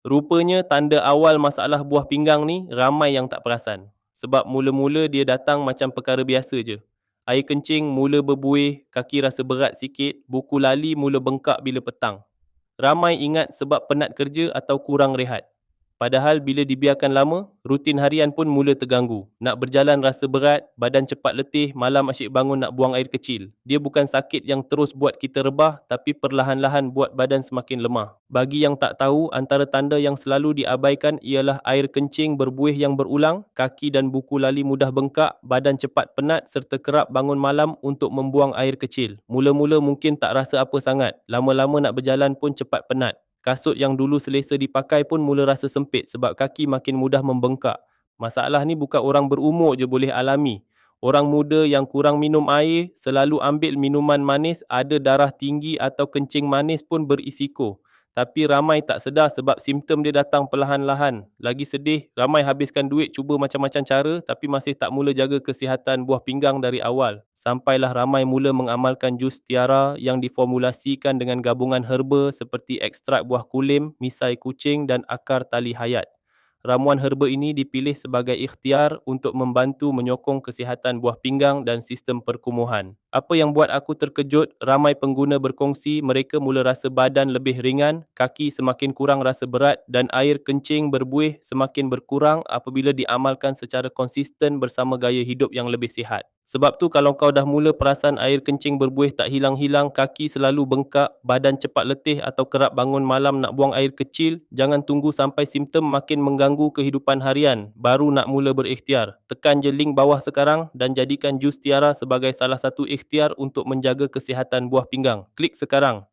Rupanya tanda awal masalah buah pinggang ni ramai yang tak perasan. Sebab mula-mula dia datang macam perkara biasa je. Air kencing mula berbuih, kaki rasa berat sikit, buku lali mula bengkak bila petang. Ramai ingat sebab penat kerja atau kurang rehat. Padahal bila dibiarkan lama, rutin harian pun mula terganggu. Nak berjalan rasa berat, badan cepat letih, malam asyik bangun nak buang air kecil. Dia bukan sakit yang terus buat kita rebah, tapi perlahan-lahan buat badan semakin lemah. Bagi yang tak tahu, antara tanda yang selalu diabaikan ialah air kencing berbuih yang berulang, kaki dan buku lali mudah bengkak, badan cepat penat serta kerap bangun malam untuk membuang air kecil. Mula-mula mungkin tak rasa apa sangat, lama-lama nak berjalan pun cepat penat. Kasut yang dulu selesa dipakai pun mula rasa sempit sebab kaki makin mudah membengkak. Masalah ni bukan orang berumur je boleh alami. Orang muda yang kurang minum air, selalu ambil minuman manis, ada darah tinggi atau kencing manis pun berisiko. Tapi ramai tak sedar sebab simptom dia datang perlahan-lahan. Lagi sedih, ramai habiskan duit cuba macam-macam cara tapi masih tak mula jaga kesihatan buah pinggang dari awal. Sampailah ramai mula mengamalkan jus tiara yang diformulasikan dengan gabungan herba seperti ekstrak buah kulim, misai kucing dan akar tali hayat. Ramuan herba ini dipilih sebagai ikhtiar untuk membantu menyokong kesihatan buah pinggang dan sistem perkumuhan. Apa yang buat aku terkejut, ramai pengguna berkongsi mereka mula rasa badan lebih ringan, kaki semakin kurang rasa berat dan air kencing berbuih semakin berkurang apabila diamalkan secara konsisten bersama gaya hidup yang lebih sihat. Sebab tu kalau kau dah mula perasan air kencing berbuih tak hilang-hilang, kaki selalu bengkak, badan cepat letih atau kerap bangun malam nak buang air kecil, jangan tunggu sampai simptom makin mengganggu kehidupan harian, baru nak mula berikhtiar. Tekan je link bawah sekarang dan jadikan jus tiara sebagai salah satu ikhtiar untuk menjaga kesihatan buah pinggang. Klik sekarang.